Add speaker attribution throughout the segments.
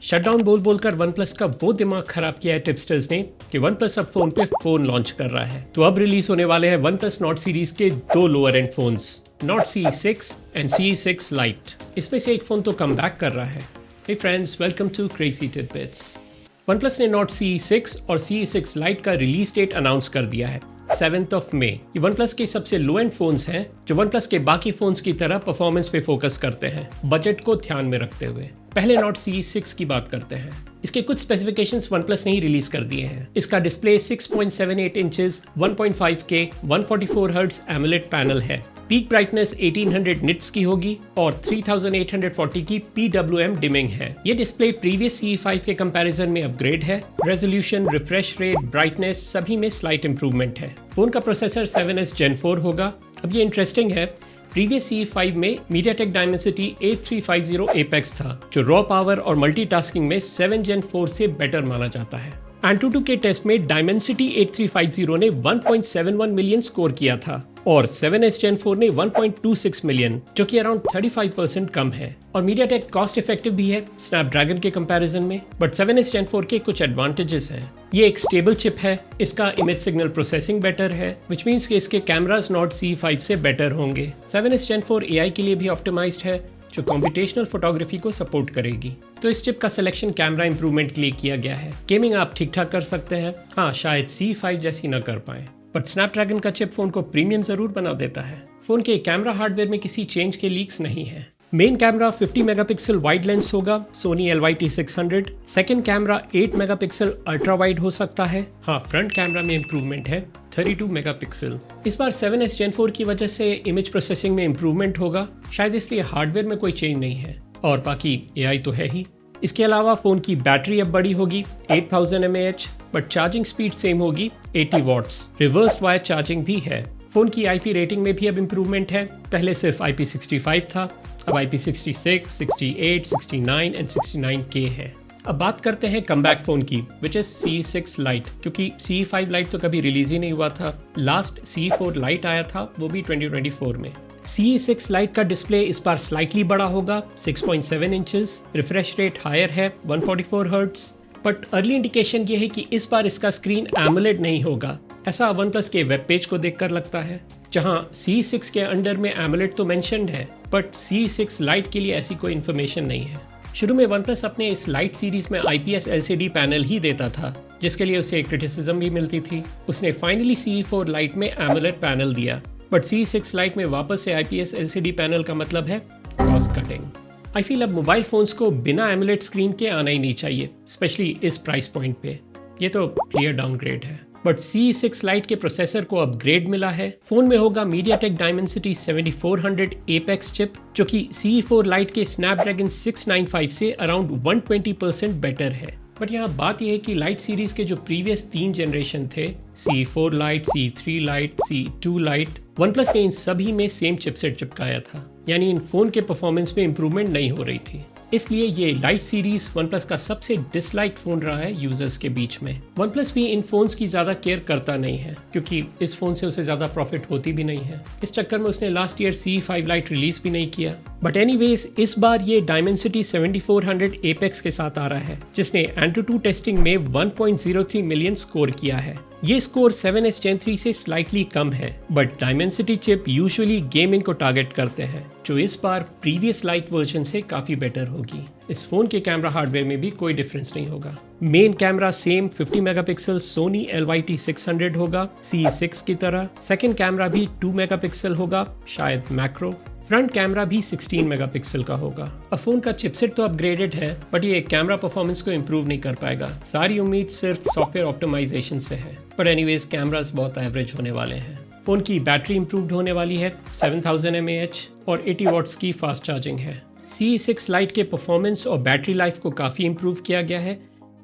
Speaker 1: Shutdown बोल बोलकर OnePlus का वो दिमाग खराब किया है टिप्सटर्स ने कि OnePlus अब फोन पे फोन लॉन्च कर रहा है। तो अब रिलीज होने वाले हैं OnePlus Nord सीरीज के दो lower and phones, Nord CE6 and CE6 Lite। इसमें से एक फोन तो कम बैक कर रहा है। Hey friends, welcome to Crazy Tidbits. OnePlus ने Nord CE6 और CE6 Lite का रिलीज डेट अनाउंस कर दिया है 7th of May। ये OnePlus के सबसे लो एंड फोन्स हैं जो OnePlus के बाकी फोन्स की तरह परफॉर्मेंस पे फोकस करते हैं, बजट को ध्यान में रखते हुए। पहले Nord CE6 की बात करते हैं। इसके कुछ स्पेसिफिकेशंस OnePlus ने ही रिलीज कर दिए हैं। इसका display 6.78 inches 1.5K 144 hertz AMOLED panel है। पीक ब्राइटनेस 1800 निट्स की होगी और 3840 की PWM डिमिंग है। ये डिस्प्ले प्रीवियस CE5 के कंपैरिजन में अपग्रेड है। रेजोल्यूशन, रिफ्रेश रेट, ब्राइटनेस सभी में स्लाइट इंप्रूवमेंट है। फोन का प्रोसेसर 7S Gen 4 होगा। अब ये इंटरेस्टिंग है, प्रीवियस CE5 में MediaTek Dimensity 8350 Apex था, जो रॉ पावर और मल्टीटास्किंग में 7 Gen 4 से बेटर माना जाता है। AnTuTu के टेस्ट में Dimensity 8350 ने 1.71 मिलियन स्कोर किया था और 7S Gen 4 ने 1.26 मिलियन, जो कि अराउंड 35% कम है। और MediaTek कॉस्ट इफेक्टिव भी है Snapdragon के कंपैरिजन में, बट 7S Gen 4 के कुछ एडवांटेजेस हैं। ये एक स्टेबल चिप है, इसका इमेज सिग्नल प्रोसेसिंग बेटर है, विच मीन्स कि इसके कैमरास Nord CE5 से बेटर होंगे। 7S Gen 4 AI के लिए भी ऑप्टिमाइज्ड है, जो कंप्यूटेशनल फोटोग्राफी को सपोर्ट करेगी। तो इस चिप का सिलेक्शन कैमरा इंप्रूवमेंट के लिए किया गया है। गेमिंग आप ठीक ठाक कर सकते हैं, हाँ शायद CE5 जैसी न कर पाए, बट स्नैपड्रैगन का चिप फोन को प्रीमियम जरूर बना देता है। फोन के कैमरा हार्डवेयर में किसी चेंज के लीक्स नहीं है। Main camera 50 megapixel wide lens होगा, Sony LYT600। Second camera 8 megapixel ultra wide हो सकता है। हाँ, फ्रंट कैमरा में इंप्रूवमेंट है, 32 मेगापिक्सल। इस बार 7S Gen 4 की वजह से इमेज प्रोसेसिंग में इंप्रूवमेंट होगा, शायद इसलिए हार्डवेयर में कोई चेंज नहीं है, और बाकी AI तो है ही। इसके अलावा फोन की बैटरी अब बड़ी होगी 8000 mAh, but charging speed same होगी 80 वॉट्स। रिवर्स वायर चार्जिंग भी है। फोन की IP रेटिंग में भी अब इंप्रूवमेंट है, पहले सिर्फ IP65 था, अब IP66, 68, 69 एंड 69K है। अब बात करते हैं कमबैक फोन की, विच इज CE6 Lite, क्योंकि CE5 Lite तो कभी रिलीज ही नहीं हुआ था। लास्ट CE4 Lite आया था, वो भी 2024 में। CE6 Lite का डिस्प्ले इस बार स्लाइटली बड़ा होगा, 6.7 इंचेस। रिफ्रेश रेट हायर है, 144 हर्ट्ज। बट अर्ली इंडिकेशन ये है कि इस बार इसका स्क्रीन एमोलेड नहीं होगा, ऐसा OnePlus के वेब पेज को देखकर लगता है। जहां CE6 के अंडर में एमोलेड तो मेंशन्ड है, बट CE6 Lite के लिए ऐसी कोई इन्फॉर्मेशन नहीं है। शुरू में OnePlus अपने इस Lite सीरीज में IPS LCD पैनल ही देता था, जिसके लिए उसे क्रिटिसिज्म भी मिलती थी। उसने फाइनली CE4 Lite में एमोलेड पैनल दिया, बट CE6 Lite में वापस से IPS LCD पैनल का मतलब है कॉस्ट कटिंग। आई फील अब मोबाइल फोन्स को बिना एमोलेड स्क्रीन के आना ही नहीं चाहिए, स्पेशली इस प्राइस पॉइंट पे। ये तो क्लियर डाउनग्रेड है। बट CE6 Lite के प्रोसेसर को अपग्रेड मिला है। फोन में होगा MediaTek Dimensity 7400 Apex चिप, जो कि CE4 Lite के Snapdragon 695 से अराउंड 120% बेटर है। बट यहाँ बात यह है कि Lite सीरीज के जो प्रीवियस 3 जनरेशन थे, CE4 Lite, CE3 Lite, CE2 Lite, OnePlus ने इन सभी में सेम चिपसेट चिपकाया था, यानी इन फोन के परफॉर्मेंस में इंप्रूवमेंट नहीं हो रही थी। इसलिए ये Lite सीरीज OnePlus का सबसे डिसलाइक फोन रहा है यूजर्स के बीच में। OnePlus भी इन फोन्स की ज्यादा केयर करता नहीं है, क्योंकि इस फोन से उसे ज्यादा प्रॉफिट होती भी नहीं है। इस चक्कर में उसने last year CE5 Lite release भी नहीं किया। बट एनीवेज, इस बार ये Dimensity 7400 Apex के साथ आ रहा है, जिसने AnTuTu टेस्टिंग में 1.03 मिलियन स्कोर किया है। ये स्कोर 7S Gen 3 से स्लाइटली कम है, but Dimensity chip usually gaming को टारगेट करते हैं, जो इस बार प्रीवियस Lite वर्जन से काफी बेटर होगी। इस फोन के कैमरा हार्डवेयर में भी कोई डिफरेंस नहीं होगा। Main camera same 50 megapixel Sony LYT600 होगा, CE6 की तरह। सेकंड कैमरा भी 2 मेगापिक्सल होगा, शायद मैक्रो। फ्रंट कैमरा भी 16 मेगापिक्सल का होगा। अब फोन का चिपसेट तो अपग्रेडेड है, बट ये कैमरा परफॉर्मेंस को इम्प्रूव नहीं कर पाएगा। सारी उम्मीद सिर्फ सॉफ्टवेयर ऑप्टिमाइजेशन से है। पर एनीवेज, कैमरास बहुत एवरेज होने वाले हैं। फोन की बैटरी इंप्रूव्ड होने वाली है, 7000 mAh और 80 वॉट्स की फास्ट चार्जिंग है। CE6 Lite के परफॉर्मेंस और बैटरी लाइफ को काफी इंप्रूव किया गया है,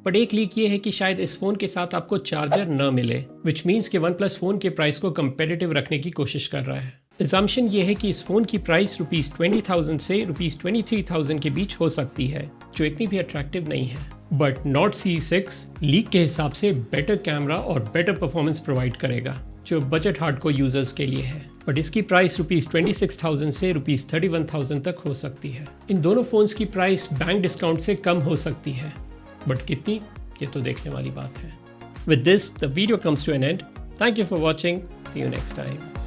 Speaker 1: बट एक लीक ये है कि शायद इस फोन के साथ आपको चार्जर न मिले, विच मीन्स कि OnePlus फोन के प्राइस को कंपेटिटिव रखने की कोशिश कर रहा है। असम्पशन ये है कि इस फोन की प्राइस ₹20,000 से ₹23,000 के बीच हो सकती है, जो इतनी भी अट्रैक्टिव नहीं है। बट Nord CE6 लीक के हिसाब से बेटर कैमरा और बेटर परफॉर्मेंस प्रोवाइड करेगा, जो बजट हार्डकोर यूजर्स के लिए है। बट इसकी प्राइस ₹26,000 से ₹31,000 तक हो सकती है। इन दोनों फ़ोन्स की प्राइस बैंक डिस्काउंट से कम हो सकती है, बट कितनी, ये तो देखने वाली बात है। With this, the video comes to an end. Thank you for watching. See you next time.